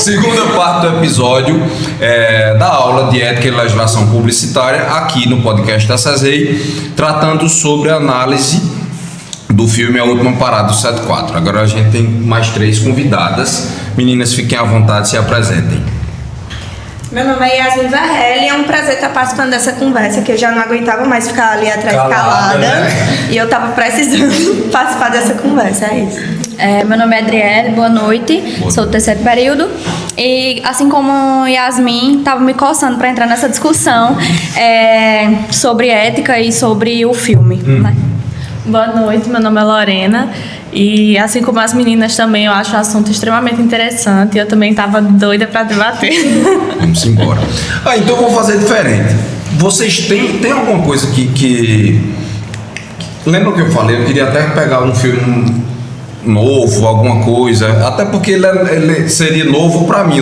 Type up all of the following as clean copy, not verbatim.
Segunda parte do episódio da aula de Ética e Legislação Publicitária aqui no podcast da SESEI, tratando sobre a análise do filme A Última Parada do 74. Agora a gente tem mais 3 convidadas. Meninas, fiquem à vontade, se apresentem. Meu nome é Yasmin Varrelli e é um prazer estar participando dessa conversa, que eu já não aguentava mais ficar ali atrás calada, né? E eu estava precisando participar dessa conversa, é isso. Meu nome é Adriele, boa noite, sou do terceiro período e assim como Yasmin, estava me coçando para entrar nessa discussão sobre ética e sobre o filme. Né? Boa noite, meu nome é Lorena e assim como as meninas também eu acho o assunto extremamente interessante e eu também estava doida para debater. Vamos embora. Então vou fazer diferente. Vocês têm alguma coisa que... Lembra que eu falei? Eu queria até pegar um filme novo, alguma coisa, até porque ele seria novo para mim,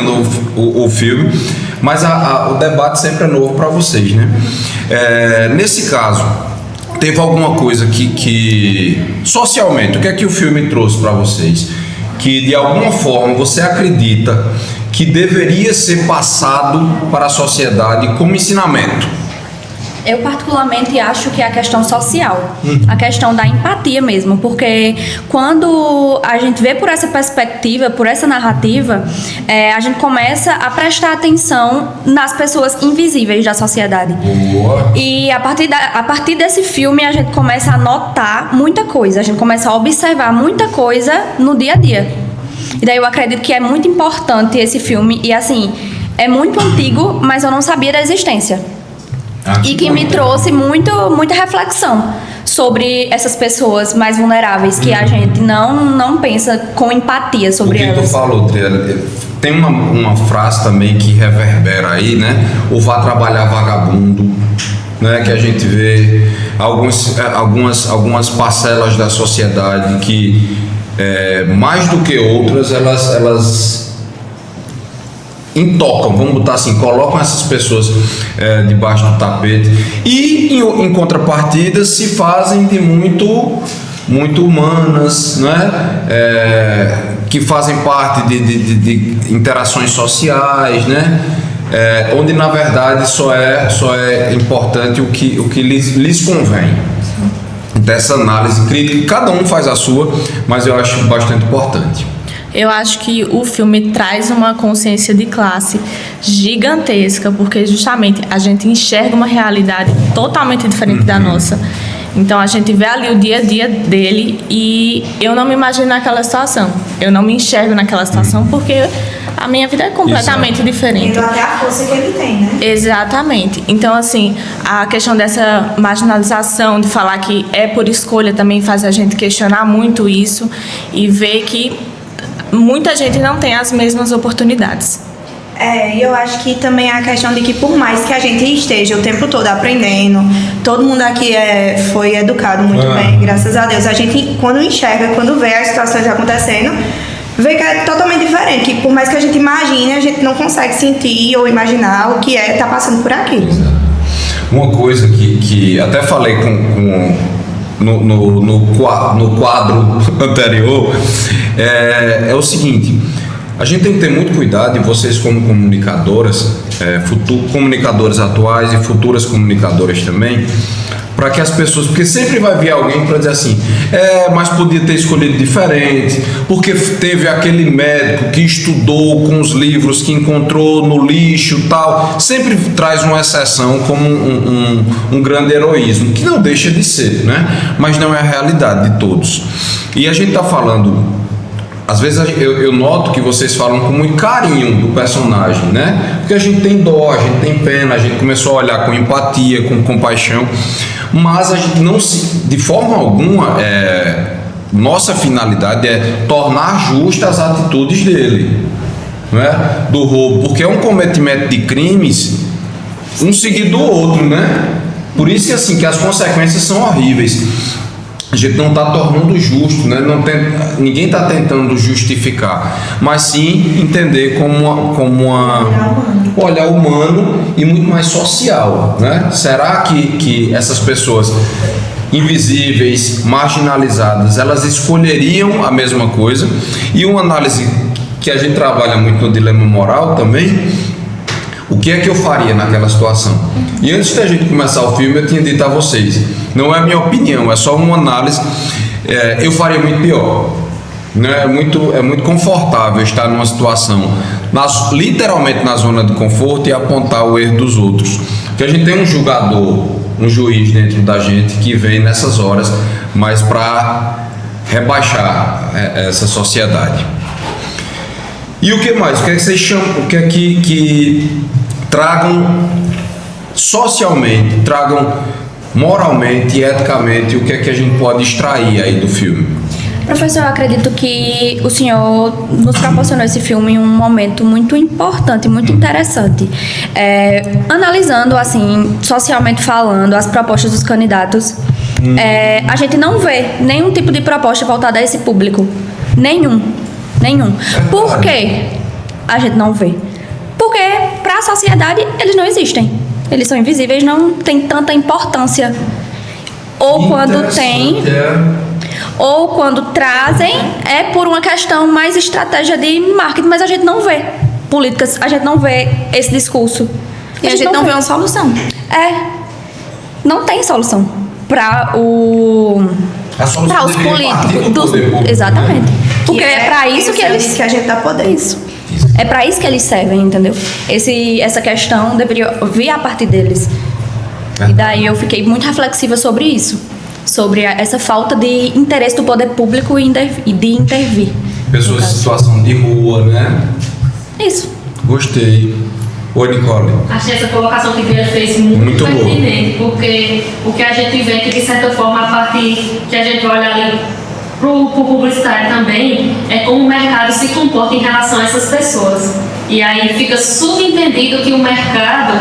o filme, mas o debate sempre é novo para vocês, né? Nesse caso, teve alguma coisa que socialmente, o que é que o filme trouxe para vocês? Que de alguma forma você acredita que deveria ser passado para a sociedade como ensinamento? Eu particularmente acho que é a questão social, a questão da empatia mesmo, porque quando a gente vê por essa perspectiva, por essa narrativa, a gente começa a prestar atenção nas pessoas invisíveis da sociedade. Boa. E a partir desse filme a gente começa a notar muita coisa, a gente começa a observar muita coisa no dia a dia. E daí eu acredito que é muito importante esse filme, e assim, é muito antigo, mas eu não sabia da existência. E que me trouxe muita reflexão sobre essas pessoas mais vulneráveis, que a gente não pensa com empatia sobre elas. O que tu falou, Triana, tem uma frase também que reverbera aí, né? O vá trabalhar vagabundo, né? Que a gente vê algumas parcelas da sociedade que, mais do que outras, elas intocam, vamos botar assim, colocam essas pessoas debaixo do tapete e em contrapartida se fazem de muito humanas, né? Que fazem parte de interações sociais, né? Onde na verdade só é importante o que lhes convém. Dessa análise crítica, cada um faz a sua, mas eu acho bastante importante. Eu acho que o filme traz uma consciência de classe gigantesca, porque justamente a gente enxerga uma realidade totalmente diferente da nossa. Então a gente vê ali o dia a dia dele e eu não me imagino naquela situação. Eu não me enxergo naquela situação porque a minha vida é completamente diferente. Tendo até a força que ele tem, né? Exatamente. Então, assim, a questão dessa marginalização, de falar que é por escolha, também faz a gente questionar muito isso e ver que muita gente não tem as mesmas oportunidades. E eu acho que também é a questão de que por mais que a gente esteja o tempo todo aprendendo, todo mundo aqui foi educado muito bem, graças a Deus. A gente, quando enxerga, quando vê as situações acontecendo, vê que é totalmente diferente, que por mais que a gente imagine, a gente não consegue sentir ou imaginar o que estar passando por aquilo. Uma coisa que até falei no quadro anterior é o seguinte: a gente tem que ter muito cuidado, e vocês como comunicadoras, comunicadores atuais e futuras comunicadoras também, para que as pessoas, porque sempre vai vir alguém para dizer assim, mas podia ter escolhido diferente, porque teve aquele médico que estudou com os livros que encontrou no lixo e tal. Sempre traz uma exceção como um grande heroísmo, que não deixa de ser, né? Mas não é a realidade de todos. E a gente está falando, às vezes eu noto que vocês falam com muito carinho do personagem, né? Porque a gente tem dó, a gente tem pena, a gente começou a olhar com empatia, com compaixão, mas a gente não de forma alguma, nossa finalidade é tornar justas as atitudes dele, né? Do roubo, porque é um cometimento de crimes um seguido do outro, né? Por isso que assim, que as consequências são horríveis. A gente não está tornando justo, né? Ninguém está tentando justificar, mas sim entender como um olhar humano e muito mais social, né? Será que essas pessoas invisíveis, marginalizadas, elas escolheriam a mesma coisa? E uma análise que a gente trabalha muito no dilema moral também, o que é que eu faria naquela situação? E antes da gente começar o filme, eu tinha dito a vocês, não é minha opinião, é só uma análise, eu faria muito pior. Né? É muito confortável estar numa situação, literalmente na zona de conforto, e apontar o erro dos outros. Porque a gente tem um julgador, um juiz dentro da gente que vem nessas horas, mas para rebaixar essa sociedade. E o que mais? O que é que vocês chamam? O que é que tragam socialmente, tragam moralmente e eticamente, o que é que a gente pode extrair aí do filme? Professor, eu acredito que o senhor nos proporcionou esse filme em um momento muito importante, muito interessante. Analisando, assim, socialmente falando, as propostas dos candidatos, a gente não vê nenhum tipo de proposta voltada a esse público. Nenhum. Por quê? A gente não vê. Porque, para a sociedade, eles não existem. Eles são invisíveis, não tem tanta importância. Ou quando tem... Ou quando trazem, é por uma questão mais estratégia de marketing, mas a gente não vê políticas, a gente não vê esse discurso. E a gente não vê uma solução. Não tem solução para os políticos. Exatamente. Né? Porque é para isso que eles... que a gente dá poder. Isso. É para isso que eles servem, entendeu? Essa questão deveria vir a partir deles. E daí eu fiquei muito reflexiva sobre isso. Sobre essa falta de interesse do poder público e de intervir. Pessoas em situação de rua, né? Isso. Gostei. Oi, Nicole. Achei essa colocação que Bia fez muito pertinente, porque o que a gente vê que, de certa forma, a partir que a gente olha ali pro publicitário também, é como o mercado se comporta em relação a essas pessoas. E aí fica subentendido que o mercado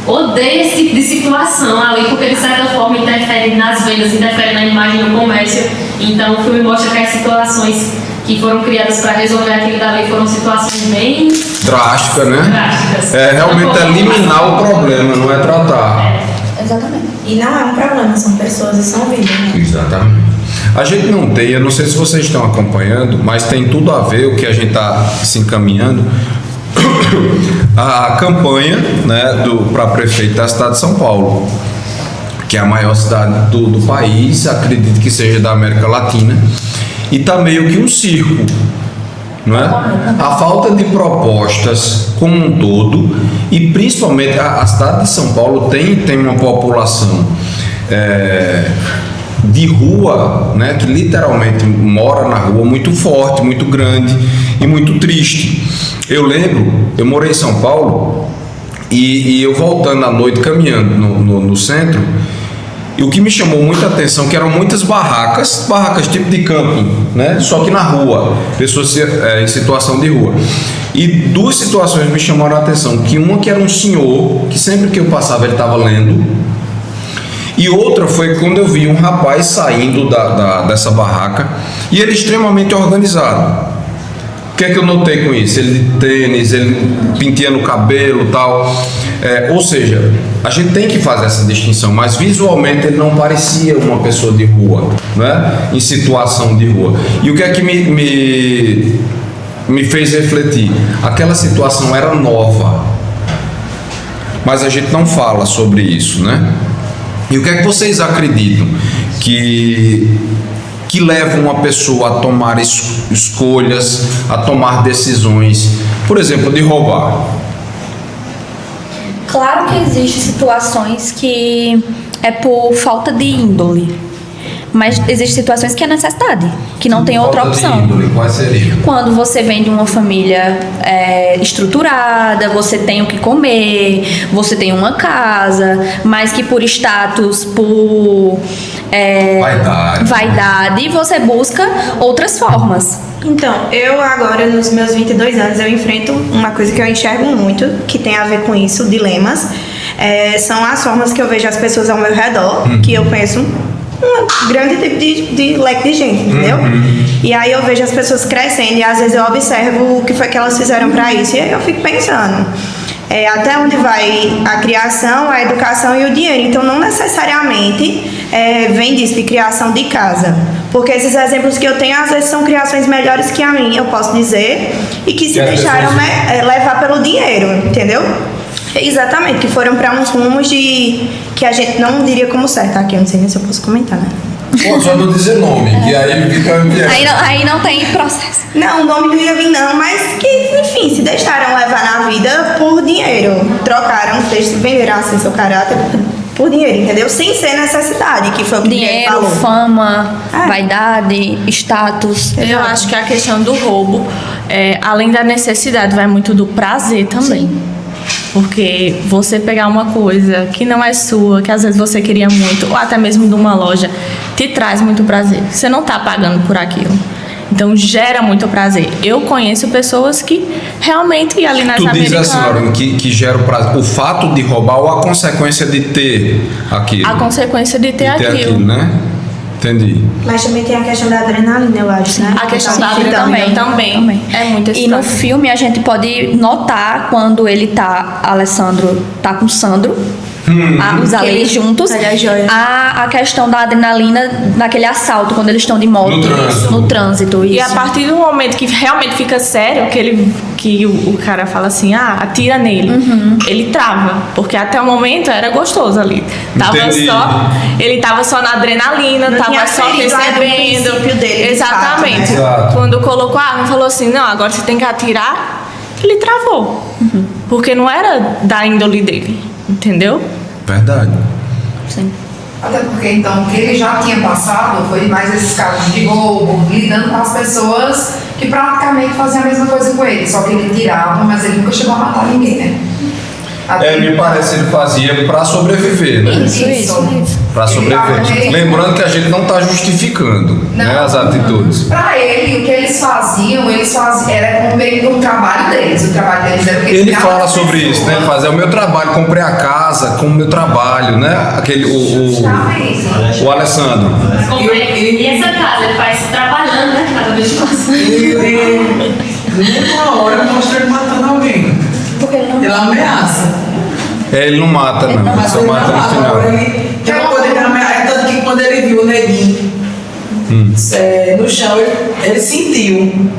odeia esse tipo de situação ali, porque de certa forma interfere nas vendas, interfere na imagem do comércio. Então o filme mostra que as situações que foram criadas para resolver aquilo dali foram situações bem drásticas, né? Drásticas. Realmente eliminar o problema, não é tratar. Exatamente. E não é um problema, são pessoas e são vidas, né? Exatamente. A gente não tem, eu não sei se vocês estão acompanhando, mas tem tudo a ver o que a gente está se encaminhando. A campanha, né, para prefeito da cidade de São Paulo, que é a maior cidade do país, acredito que seja da América Latina, e está meio que um circo, não é? A falta de propostas como um todo, e principalmente a cidade de São Paulo tem uma população de rua, né, que literalmente mora na rua, muito forte, muito grande e muito triste. Eu lembro, eu morei em São Paulo e eu voltando à noite caminhando no centro, e o que me chamou muita atenção que eram muitas barracas tipo de camping, né? Só que na rua, pessoas em situação de rua. E duas situações me chamaram a atenção, que uma que era um senhor, que sempre que eu passava ele estava lendo, e outra foi quando eu vi um rapaz saindo dessa barraca, e ele extremamente organizado. O que é que eu notei com isso? Ele de tênis, ele penteando o cabelo e tal. Ou seja, a gente tem que fazer essa distinção, mas visualmente ele não parecia uma pessoa de rua, né? Em situação de rua. E o que é que me fez refletir? Aquela situação era nova, mas a gente não fala sobre isso, né? E o que é que vocês acreditam que leva uma pessoa a tomar escolhas, a tomar decisões, por exemplo, de roubar? Claro que existem situações que é por falta de índole, mas existem situações que é necessidade, que não tem outra opção. De índole, qual seria? Quando você vem de uma família estruturada, você tem o que comer, você tem uma casa, mas que por status, por vaidade, você busca outras formas. Então, eu agora, nos meus 22 anos, eu enfrento uma coisa que eu enxergo muito, que tem a ver com isso, dilemas. São as formas que eu vejo as pessoas ao meu redor, que eu conheço um grande tipo de leque de gente, entendeu? E aí eu vejo as pessoas crescendo e às vezes eu observo o que foi que elas fizeram pra isso. E aí eu fico pensando, até onde vai a criação, a educação e o dinheiro. Então, não necessariamente vem disso, de criação de casa. Porque esses exemplos que eu tenho, às vezes, são criações melhores que a minha, eu posso dizer, e que se deixaram levar pelo dinheiro, entendeu? Exatamente, que foram para uns rumos que a gente não diria como certo. Aqui, eu não sei nem se eu posso comentar, né? Pô, só não dizer nome, que aí fica... Aí não tem processo. Não, o nome não ia vir não, mas que, enfim, se deixaram levar na vida por dinheiro. Trocaram, venderam assim seu caráter por dinheiro, entendeu? Sem ser necessidade, que foi o que Dinheiro, falou. fama, vaidade, status. Eu acho que a questão do roubo, além da necessidade, vai muito do prazer também. Sim. Porque você pegar uma coisa que não é sua, que às vezes você queria muito, ou até mesmo de uma loja, te traz muito prazer. Você não está pagando por aquilo. Então gera muito prazer. Eu conheço pessoas que realmente ali nas Tu diz Americanas... assim, Lorena, que gera o prazer. O fato de roubar ou a consequência de ter aquilo? A consequência de ter aquilo. Né? Entendi. Mas também tem a questão da adrenalina, eu acho, né? A questão Então, da adrenalina também. É muito E no filme a gente pode notar quando Alessandro tá com Sandro, os ali juntos, Ele é joia. a questão da adrenalina naquele assalto, quando eles estão de moto. No trânsito. E a isso. partir do momento que realmente fica sério, que o cara fala assim, atira nele, ele trava. Porque até o momento era gostoso ali. Entendi. Ele tava só na adrenalina, Não tava tinha só ferido lá do recebendo. princípio dele, de fato, Exatamente. né? Exato. Quando colocou a arma, falou assim, não, agora você tem que atirar, ele travou. Porque não era da índole dele, entendeu? Verdade. Sim. Até porque, então, o que ele já tinha passado foi mais esses casos de roubo, lidando com as pessoas que praticamente faziam a mesma coisa com ele, só que ele tirava, mas ele nunca chegou a matar ninguém, né? Me parece que ele fazia para sobreviver, né? Isso. Para sobreviver. Lembrando que a gente não está justificando, né, as atitudes. Para ele, o que eles faziam era como meio que um trabalho deles. O trabalho deles era o que Ele criavam fala as sobre isso, né? pessoas. Fazer o meu trabalho, comprei a casa com o meu trabalho, né? O Alessandro. E essa casa ele faz trabalhando, né? Cada vez mais. Ele, numa hora, mostra ele matando alguém. Ele ameaça. Ele não mata, não. Ele Mas só ele mata não no mata. final. Agora ele tem o poder de ameaçar. É tanto que quando ele viu o neguinho no chão, ele sentiu.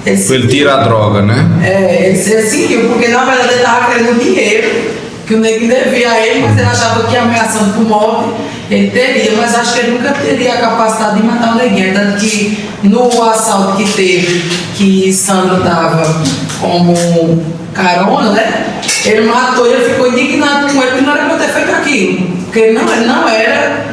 Ele tira a droga, né? Ele sentiu, porque na verdade ele estava querendo dinheiro, que o neguinho devia a ele, mas ele achava que ameaçando por morte ele teria, mas acho que ele nunca teria a capacidade de matar o neguinho. Tanto que no assalto que teve, que Sandro estava como carona, né? Ele matou e ele ficou indignado com ele, que não era pra ter feito aquilo, porque ele não era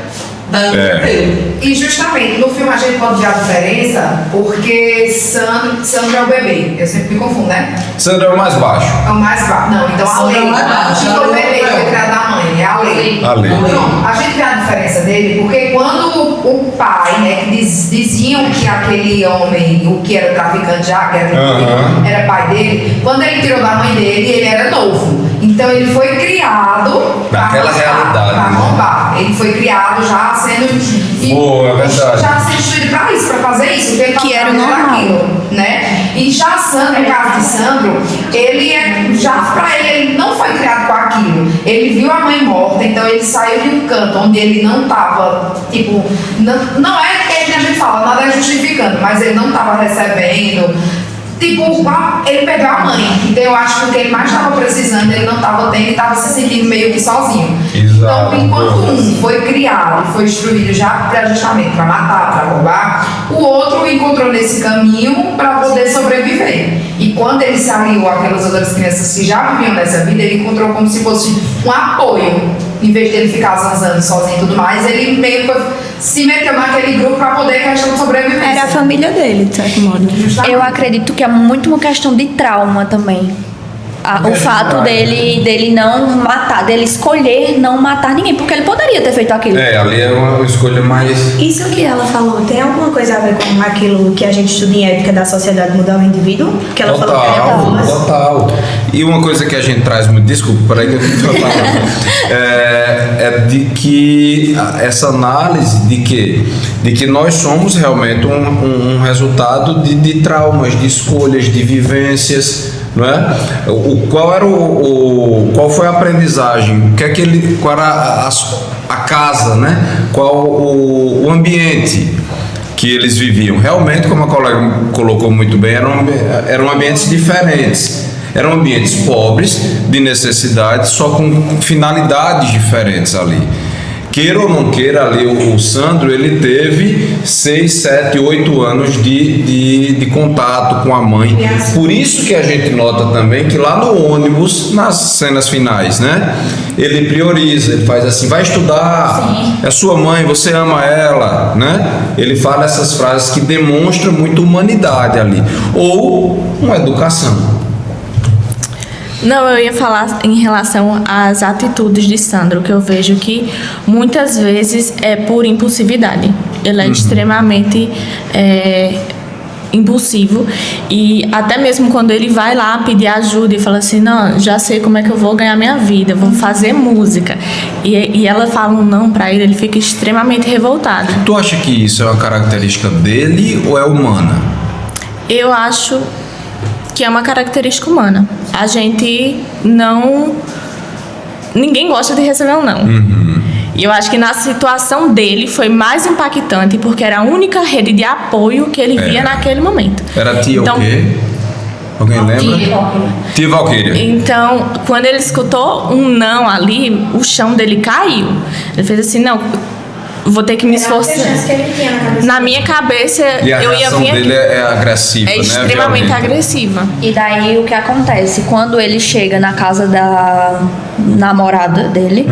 da dele. E justamente, no filme a gente pode ver a diferença, porque Sandro é o bebê. Eu sempre me confundo, né? Sandro é o mais baixo. É o mais baixo. Não, então a Sandro lei. é o mais baixo. Não foi o bebê que foi criado da mãe, é a lei. A lei. Pronto, a gente vê a diferença dele, porque quando o pai, né, que diziam que aquele homem, o que era traficante já, que era pai dele, quando ele tirou da mãe dele, ele era novo. Então ele foi criado Naquela realidade, pra né? roubar. Ele foi criado já sendo. Boa, é verdade. Já sendo instruído pra isso, pra fazer isso, porque ele Que era o fazia normal. aquilo, né? E já Sandro, no caso de Sandro, já pra ele não foi criado com aquilo. Ele viu a mãe morta, então ele saiu de um canto onde ele não tava, tipo, não é que a gente fala, nada é justificando, mas ele não tava recebendo. Tipo, ele perdeu a mãe. Então eu acho que o que ele mais estava precisando, ele não estava tendo e estava se sentindo meio que sozinho. Exato. Então, enquanto um foi criado, foi instruído já justamente para matar, para roubar, o outro encontrou nesse caminho para poder sobreviver. E quando ele se aliou àquelas outras crianças que já viviam nessa vida, ele encontrou como se fosse um apoio. Em vez de ele ficar zanzando sozinho e tudo mais, ele meio que se meteu naquele grupo para poder questão de sobrevivência. Era a família dele, de certo modo. Justamente. Eu acredito que é muito uma questão de trauma também. O fato dele não matar, dele escolher não matar ninguém, porque ele poderia ter feito aquilo. Ali é uma escolha mais... Isso que ela falou, tem alguma coisa a ver com aquilo que a gente estuda em ética da sociedade mudar o indivíduo? Que ela falou que era Total, boas. total. E uma coisa que a gente traz muito, desculpa, peraí que eu estou falando, é de que essa análise de que nós somos realmente um resultado de traumas, de escolhas, de vivências, não é? Qual foi a aprendizagem? Qual era a casa, né? Qual o ambiente que eles viviam? Realmente, como a colega colocou muito bem, eram ambientes diferentes. Eram ambientes pobres, de necessidade, só com finalidades diferentes ali. Queira ou não queira, ali o Sandro, ele teve 6, 7, 8 anos de contato com a mãe. Por isso que a gente nota também que lá no ônibus, nas cenas finais, né? Ele prioriza, ele faz assim, vai estudar, é sua mãe, você ama ela, né? Ele fala essas frases que demonstram muita humanidade ali. Ou uma educação. Não, eu ia falar em relação às atitudes de Sandro, que eu vejo que muitas vezes é por impulsividade. Ele é extremamente impulsivo, e até mesmo quando ele vai lá pedir ajuda e fala assim, não, já sei como é que eu vou ganhar minha vida, vou fazer música, e ela fala um não pra ele fica extremamente revoltado. Tu acha que isso é uma característica dele ou é humana? Eu acho que é uma característica humana. A gente não... Ninguém gosta de receber um não. E eu acho que na situação dele foi mais impactante, porque era a única rede de apoio que ele via naquele momento. Era tia o quê? Alguém lembra? Tia Valquíria. Então, quando ele escutou um não ali, o chão dele caiu. Ele fez assim, não... Vou ter que me esforçar. Na minha cabeça, e a eu ia vir dele é agressiva, é né? extremamente agressiva. E daí o que acontece? Quando ele chega na casa da namorada dele,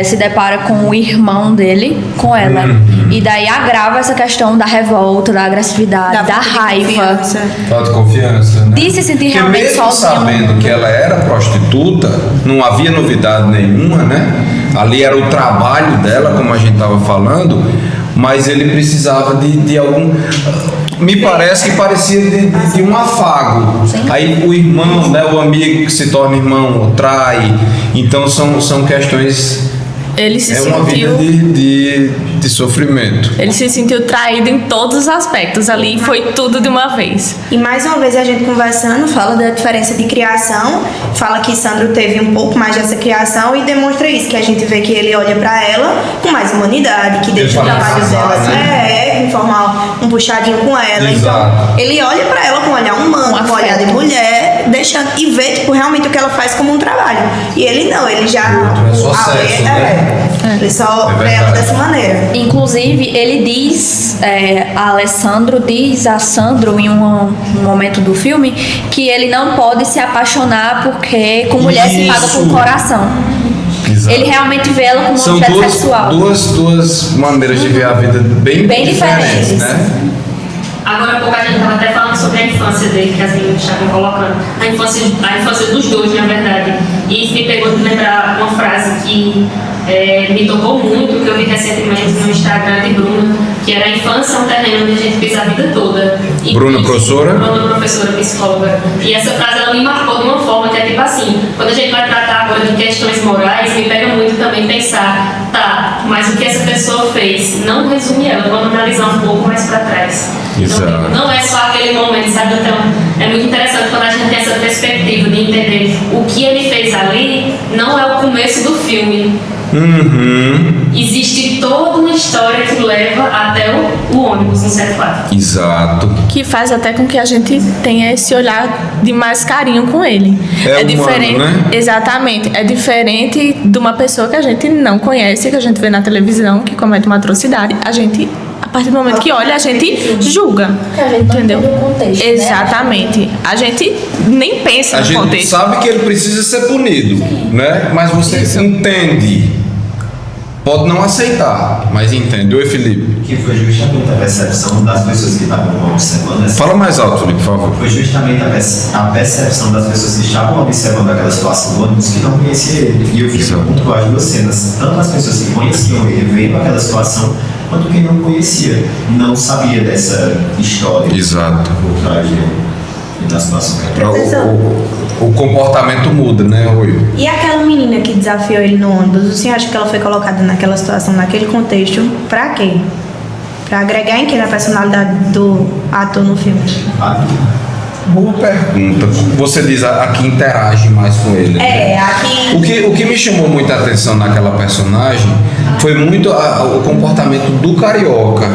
se depara com o irmão dele, com ela. E daí agrava essa questão da revolta, da agressividade, da raiva. Falta de confiança, né? De se sentir porque realmente mesmo sozinho. sabendo que ela era prostituta, não havia novidade nenhuma, né? Ali era o trabalho dela, como a gente estava falando, mas ele precisava de algum... Me parece que parecia de um afago. Sim. Aí o irmão, né, o amigo que se torna irmão, trai. Então são questões... Ele se sentiu... uma vida de sofrimento. Ele se sentiu traído em todos os aspectos ali, foi tudo de uma vez. E mais uma vez a gente conversando, fala da diferença de criação, fala que Sandro teve um pouco mais dessa criação e demonstra isso, que a gente vê que ele olha pra ela com mais humanidade, que deixa o trabalho dela, né? Informar um puxadinho com ela. Exato. Então, ele olha pra ela com um olhar humano, com um olhar de mulher, deixando e vê, tipo, realmente o que ela faz como um trabalho. E ele não, ele já... É só sexo, né? Ele só pra ela dessa maneira. Inclusive, ele diz, a Alessandro diz a Sandro em um momento do filme que ele não pode se apaixonar porque com mulher se paga com o coração. Exato. Ele realmente vê ela como um objeto sexual. Duas maneiras de ver a vida bem diferentes, né? Agora há pouco a gente estava até falando sobre a infância dele, que as meninas estavam colocando. A infância dos dois, na verdade. E isso me pegou de lembrar uma frase que me tocou muito, que eu vi recentemente no Instagram de Bruna, que era: a infância é um terreno onde a gente pisa a vida toda. E Bruna, professora? Bruna, professora, psicóloga. E essa frase ela me marcou de uma forma que é tipo assim, quando a gente vai tratar agora de questões morais, me pega muito também pensar, tá, mas o que essa pessoa fez não resume ela, vamos analisar um pouco mais para trás. Exato. Não é só aquele momento, sabe? Então, é muito interessante quando a gente tem essa perspectiva de entender o que ele fez ali não é o começo do filme. Existe toda uma história que leva até o ônibus no 74. Exato. Que faz até com que a gente tenha esse olhar de mais carinho com ele. É humano, diferente, né? Exatamente. É diferente de uma pessoa que a gente não conhece, que a gente vê na televisão, que comete uma atrocidade. A gente, a partir do momento que olha, a gente julga. A gente não entendeu? entende o contexto, né? Exatamente. A gente nem pensa A no gente contexto. sabe que ele precisa ser punido, né? Mas você entende. Pode não aceitar, mas entende. Oi, Felipe. Que foi justamente a percepção das pessoas que estavam observando. Fala mais alto, Felipe, por favor. Foi justamente a percepção das pessoas que estavam observando aquela situação do ônibus que não conheciam ele. E eu fico muito as duas cenas. Tanto as pessoas que conheciam ele vendo aquela situação, quanto quem não conhecia, não sabia dessa história. Exato. Por trás dele. E na situação que O comportamento muda, né, Rui? E aquela menina que desafiou ele no ônibus, o senhor acha que ela foi colocada naquela situação, naquele contexto, pra quê? Pra agregar em que na personalidade do ator no filme? Boa pergunta. Você diz a que interage mais com ele. É, a que... O que me chamou muita atenção naquela personagem foi muito o comportamento do carioca.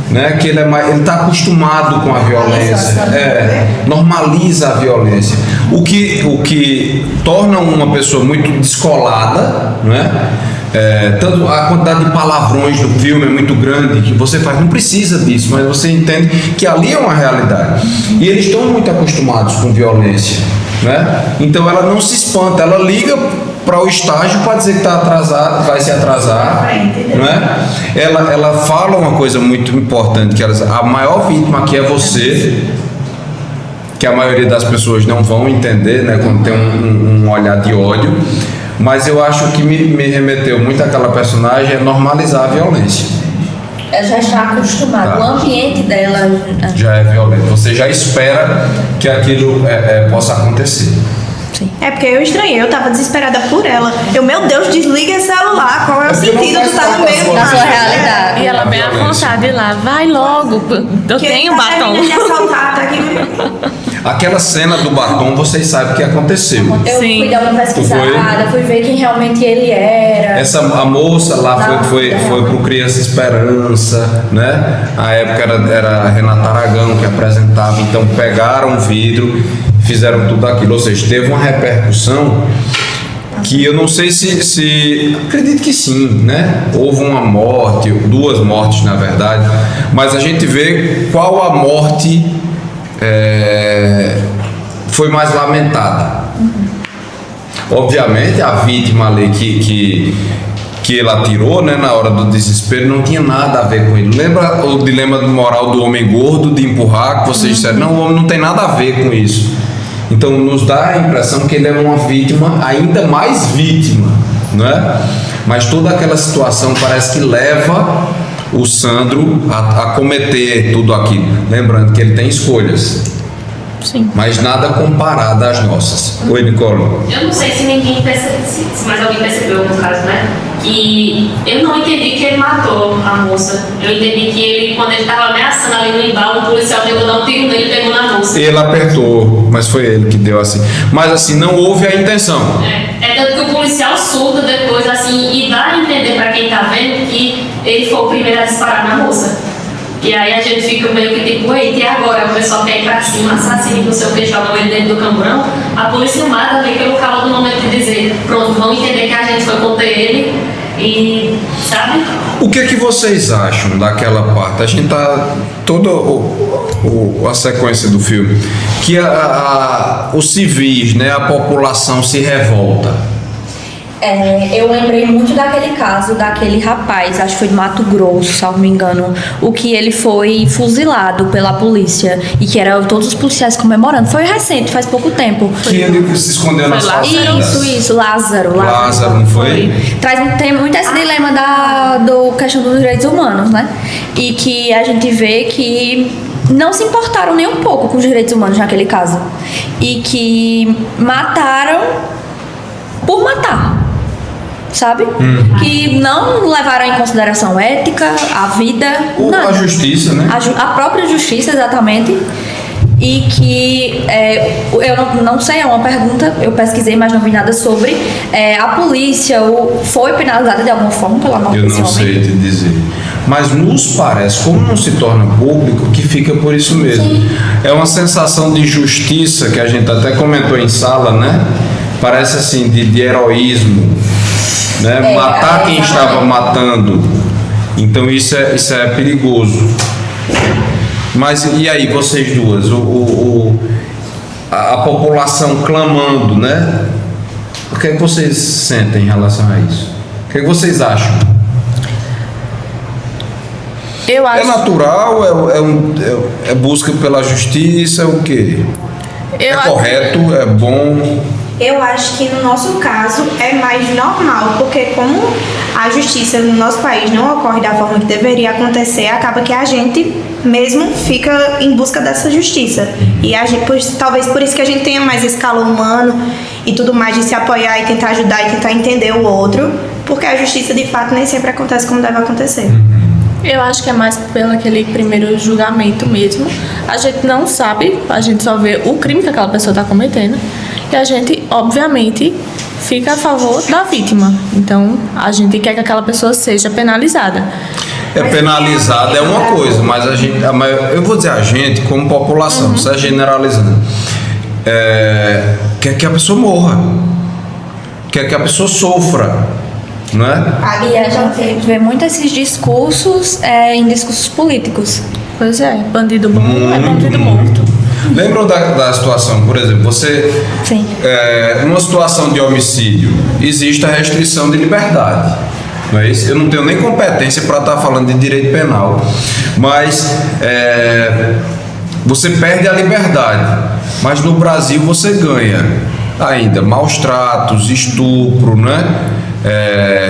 Né? Que ele está acostumado com a violência, normaliza a violência, o que torna uma pessoa muito descolada, né? Tanto a quantidade de palavrões no filme é muito grande que você faz, não precisa disso, mas você entende que ali é uma realidade e eles estão muito acostumados com violência, né? Então ela não se espanta, ela liga para o estágio para dizer que está atrasado, vai se atrasar, né? Ela fala uma coisa muito importante, que a maior vítima aqui é você, que a maioria das pessoas não vão entender, né, quando tem um olhar de ódio, mas eu acho que me remeteu muito àquela personagem é normalizar a violência. Ela já está acostumada, o ambiente dela já é violento, você já espera que aquilo possa acontecer. É porque eu estranhei, eu tava desesperada por ela. Meu Deus, desliga esse celular. Qual é o sentido? Tu tá no meio da sua realidade. E ela bem à vontade lá, vai logo, eu tenho batom. Aquela cena do batom, vocês sabem o que aconteceu. Eu fui dar uma pesquisada, fui ver quem realmente ele era. A moça lá foi pro Criança Esperança, né? A época era a Renata Aragão que apresentava, então pegaram o vidro, fizeram tudo aquilo, ou seja, teve uma repercussão que eu não sei se acredito que sim, né? Houve uma morte, 2 mortes na verdade, mas a gente vê qual a morte foi mais lamentada. Obviamente a vítima ali que ele atirou, né, na hora do desespero, não tinha nada a ver com ele. Lembra o dilema moral do homem gordo de empurrar, que vocês disseram, não, o homem não tem nada a ver com isso. Então nos dá a impressão que ele é uma vítima, ainda mais vítima, não é? Mas toda aquela situação parece que leva o Sandro a cometer tudo aquilo. Lembrando que ele tem escolhas. Sim. Mas nada comparado às nossas. Oi, Nicole. Eu não sei se ninguém percebeu, se mais alguém percebeu no caso, né? Que eu não entendi que ele matou a moça. Eu entendi que ele, quando ele estava ameaçando ali no embalo, o policial tentou dar um tiro nele e pegou na moça. Ele apertou, mas foi ele que deu assim. Mas assim, não houve a intenção. É tanto que o policial surta depois, assim, e dá a entender pra quem tá vendo que ele foi o primeiro a disparar na moça. E aí a gente fica meio que tipo, eita, e agora? O pessoal quer ir pra cima, assassino, não sei o que, jogam ele dentro do camburão. A polícia mata ali pelo calor do momento de dizer, pronto, vão entender que a gente foi contra ele e, sabe? O que é que vocês acham daquela parte? A gente tá toda a sequência do filme que os civis, né, a população se revolta. Eu lembrei muito daquele caso daquele rapaz, acho que foi de Mato Grosso, se não me engano, o que ele foi fuzilado pela polícia e que era todos os policiais comemorando. Foi recente, faz pouco tempo. Que ele se escondeu nas fazendas. Isso, Lázaro, não foi? Tem muito esse dilema do questão dos direitos humanos, né? E que a gente vê que não se importaram nem um pouco com os direitos humanos naquele caso. E que mataram por matar. Sabe? Que não levaram em consideração ética, a vida, nada. A justiça, né? A própria justiça, exatamente. E que, eu não sei, é uma pergunta, eu pesquisei, mas não vi nada sobre. A polícia foi penalizada de alguma forma pela morte desse homem? Eu não sei te dizer. Mas nos parece, como não se torna público, que fica por isso mesmo. Sim. É uma sensação de justiça que a gente até comentou em sala, né? Parece assim, de heroísmo. Né? Matar quem estava matando. Então isso é perigoso. Mas e aí, vocês duas? A população clamando, né? O que é que vocês sentem em relação a isso? O que é que vocês acham? Eu acho... É natural? É busca pela justiça? É o quê? É correto? É bom? Eu acho que no nosso caso é mais normal, porque como a justiça no nosso país não ocorre da forma que deveria acontecer, acaba que a gente mesmo fica em busca dessa justiça. E a gente, talvez por isso que a gente tenha mais esse calor humano e tudo mais, de se apoiar e tentar ajudar e tentar entender o outro, porque a justiça de fato nem sempre acontece como deve acontecer. Eu acho que é mais pelo aquele primeiro julgamento mesmo. A gente não sabe, a gente só vê o crime que aquela pessoa está cometendo. E a gente, obviamente, fica a favor da vítima. Então, a gente quer que aquela pessoa seja penalizada. Penalizada é uma coisa, mas eu vou dizer a gente, como população, você generalizando, quer que a pessoa morra, quer que a pessoa sofra, não é? E a gente vê muito esses discursos em discursos políticos. Pois é, bandido bom é bandido morto. Lembram da situação, por exemplo, você, Sim. Numa situação de homicídio, existe a restrição de liberdade, não é isso? Eu não tenho nem competência para estar falando de direito penal, mas você perde a liberdade, mas no Brasil você ganha ainda maus tratos, estupro, né?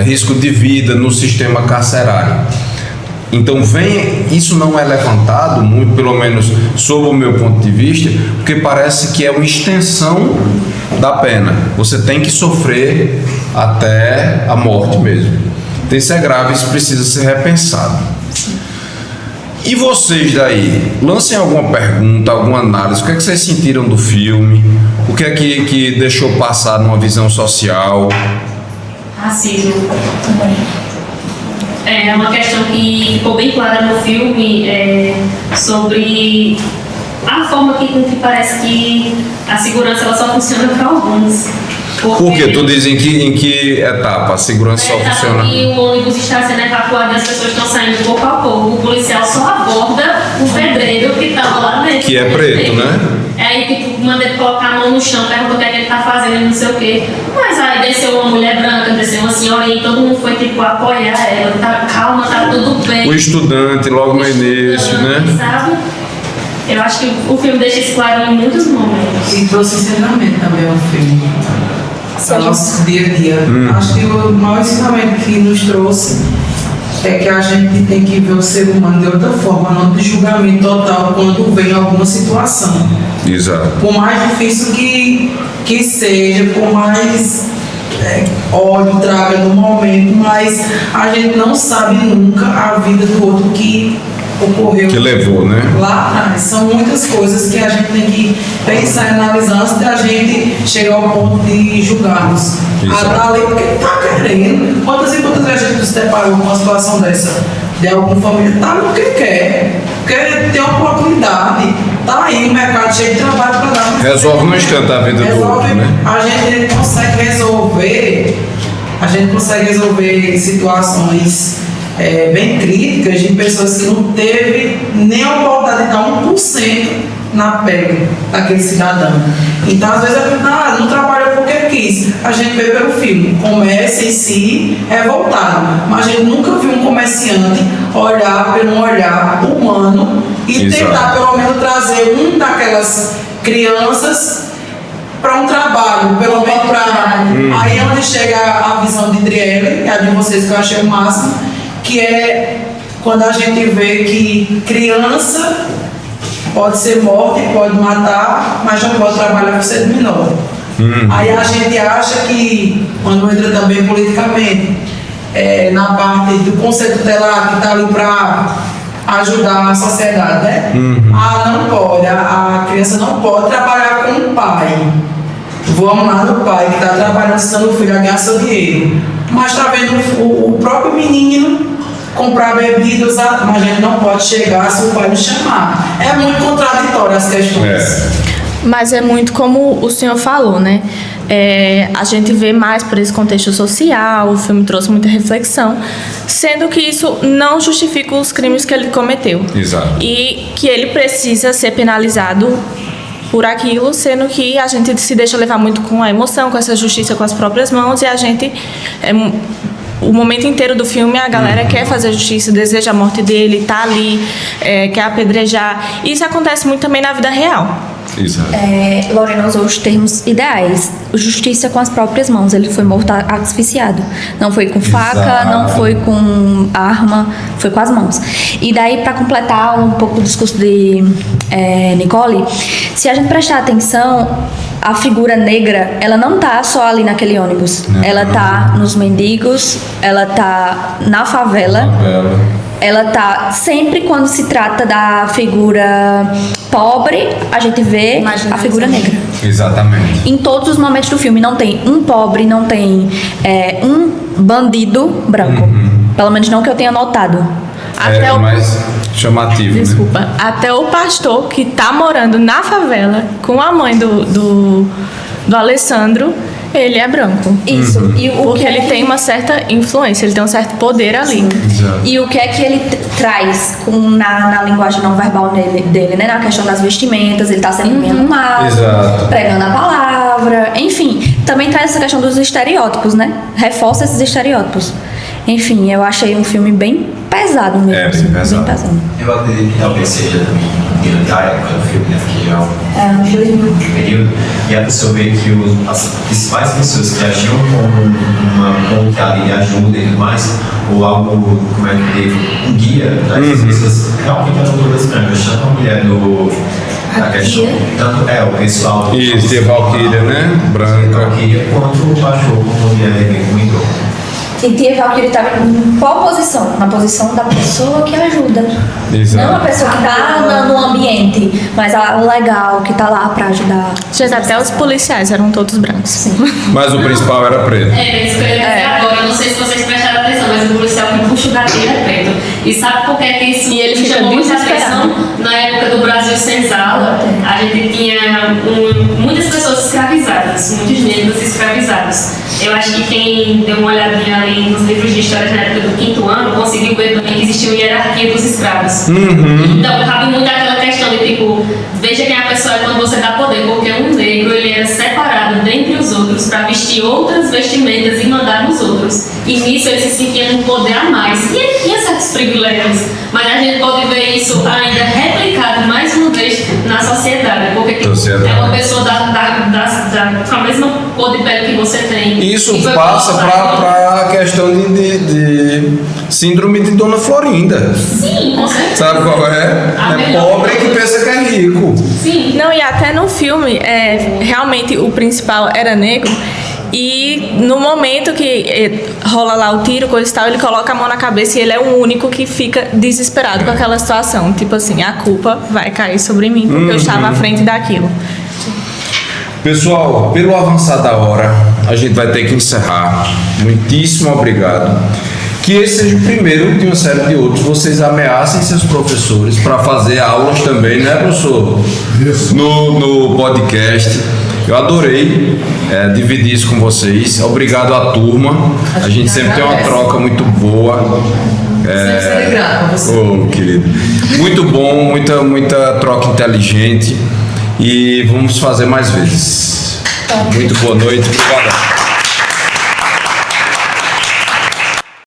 Risco de vida no sistema carcerário. Então isso não é levantado, muito pelo menos sob o meu ponto de vista, porque parece que é uma extensão da pena. Você tem que sofrer até a morte mesmo. Então isso é grave, isso precisa ser repensado. E vocês daí, lancem alguma pergunta, alguma análise, o que é que vocês sentiram do filme? O que é que deixou passar numa visão social? Racismo. É uma questão que ficou bem clara no filme, sobre a forma que parece que a segurança ela só funciona para alguns. Por quê? Tu diz em que etapa a segurança só funciona? Que o ônibus está sendo evacuado e as pessoas estão saindo pouco a pouco. O policial só aborda o pedreiro que estava lá dentro. Que é preto, né? Aí que manda ele colocar a mão no chão, pergunta o que é que ele está fazendo e não sei o quê. Mas aí desceu uma mulher branca, desceu uma senhorinha e todo mundo foi tipo apoiar ela. Tá, calma, tá tudo bem. O estudante logo no início, né? Sabe? Eu acho que o filme deixa isso claro em muitos momentos. E trouxe ensinamento também ao filme. Para o nosso dia a dia. Acho que o maior ensinamento que nos trouxe é que a gente tem que ver o ser humano de outra forma, não de julgamento total quando vem alguma situação. Exato. Por mais difícil que seja, por mais ódio traga no momento, mas a gente não sabe nunca a vida do outro que ocorreu. Que levou, né? Lá atrás. São muitas coisas que a gente tem que pensar e analisar antes da gente chegar ao ponto de julgarmos. A lei porque está querendo. Quantas e quantas vezes a gente se deparou com uma situação dessa? De algum familiar, tá porque quer ter oportunidade. Tá aí o mercado cheio de trabalho para dar. Resolve no instante a vida do outro, né? A gente consegue resolver situações bem críticas de pessoas que não teve nem a oportunidade de dar 1% na pele daquele cidadão. Então, às vezes, não trabalha porque quis. A gente vê pelo filme, o comércio em si é voltado, mas a gente nunca viu um comerciante olhar pelo um olhar humano e tentar, pelo menos, trazer daquelas crianças para um trabalho, pelo menos para... Aí é onde chega a visão de Driele, a de vocês que eu achei o máximo, que é quando a gente vê que criança pode ser morta e pode matar, mas não pode trabalhar por ser menor. Aí a gente acha que, quando entra também politicamente, na parte do conceito tutelar que está ali para ajudar a sociedade, né? Não pode, a criança não pode trabalhar com o pai. Vamos lá no pai que está trabalhando, ensinando o filho a ganhar seu dinheiro. Mas está vendo o próprio menino comprar bebidas, mas a gente não pode chegar se o pai nos chamar. É muito contraditório as questões. Mas é muito como o senhor falou, né? A gente vê mais por esse contexto social, o filme trouxe muita reflexão, sendo que isso não justifica os crimes que ele cometeu. Exato. E que ele precisa ser penalizado por aquilo, sendo que a gente se deixa levar muito com a emoção, com essa justiça com as próprias mãos, e a gente... o momento inteiro do filme a galera quer fazer justiça, deseja a morte dele, tá ali, quer apedrejar. Isso acontece muito também na vida real. Exato. Lorena usou os termos ideais. Justiça com as próprias mãos. Ele foi morto asfixiado. Não foi com faca, Exato. não foi com arma, foi com as mãos. E daí, para completar um pouco o discurso de Nicole, se a gente prestar atenção, a figura negra, ela não tá só ali naquele ônibus. Não. Ela tá nos mendigos, ela tá na favela. Ela tá sempre quando se trata da figura pobre, a gente vê a figura negra. Exatamente. Em todos os momentos do filme não tem um pobre, não tem um bandido branco. Pelo menos não que eu tenha notado. Até É o mais chamativo, né? Desculpa. Até o pastor que tá morando na favela com a mãe do Alessandro, ele é branco. Isso. E o Porque que ele tem uma certa influência, ele tem um certo poder ali. Exato. E o que é que ele traz na linguagem não verbal dele, né? Na questão das vestimentas, ele tá sempre bem arrumado, Exato. pregando a palavra, enfim. Também traz essa questão dos estereótipos, né? Reforça esses estereótipos. Enfim, eu achei um filme bem pesado mesmo. É, bem assim, pesado. Bem pesado. Eu acredito que talvez seja também da época do filme, né? Porque já é É, nos 2000. um período. E a pessoa vê que as principais pessoas que agiam como uma ponte ali de ajuda e tudo mais, ou algo, como é que teve, um guia das pessoas, realmente eram todas brancas. Tanto a mulher da questão, tanto o pessoal. Isso, de Valkyria, né? Branca. Valkyria, quanto o cachorro, como a mulher bem comentou. E Tia Valkyrie estava em qual posição? Na posição da pessoa que ajuda. Exato. Não a pessoa que está no ambiente, mas a legal, que está lá para ajudar. Gente, até os policiais eram todos brancos. Sim. Mas o principal era preto. Isso que eu ia dizer agora. Eu não sei se vocês prestaram atenção, mas o policial que puxa o gatilho é preto. E sabe por que isso E ele fica chamou muita desesperado. atenção? Na época do Brasil Senzala, a gente tinha muitas pessoas escravizadas, muitos negros escravizados. Eu acho que quem deu uma olhadinha ali nos livros de história na época do 5º ano conseguiu ver também que existia uma hierarquia dos escravos. Então cabe muito aquela questão de tipo, veja quem a pessoa é quando você dá poder, porque um negro ele era separado dentre os outros para vestir outras vestimentas e mandar nos outros. E nisso ele se sentia com poder a mais. E ele tinha certos privilégios, mas a gente pode ver isso ainda replicado mais uma vez na sociedade, porque tipo, é uma pessoa com a mesma cor de pele que você tem. Isso E foi passa colocado. para a questão de síndrome de Dona Florinda. Sim, com certeza. Sabe qual é? A É melhor pobre que pensa que é rico. Sim. Não, e até no filme, realmente o principal era negro. E no momento que rola lá o tiro, coisa e tal, ele coloca a mão na cabeça e ele é o único que fica desesperado com aquela situação. Tipo assim, a culpa vai cair sobre mim porque eu estava à frente daquilo. Pessoal, pelo avançar da hora, a gente vai ter que encerrar. Muitíssimo obrigado. Que esse seja o primeiro de uma série de outros. Vocês ameacem seus professores para fazer aulas também, né, professor? Isso. No podcast. Eu adorei dividir isso com vocês. Obrigado à turma. A gente sempre tem uma troca muito boa. Sempre serei grato a você. Ô, querido. Muito bom, muita troca inteligente. E vamos fazer mais vezes. Muito boa noite. Obrigado.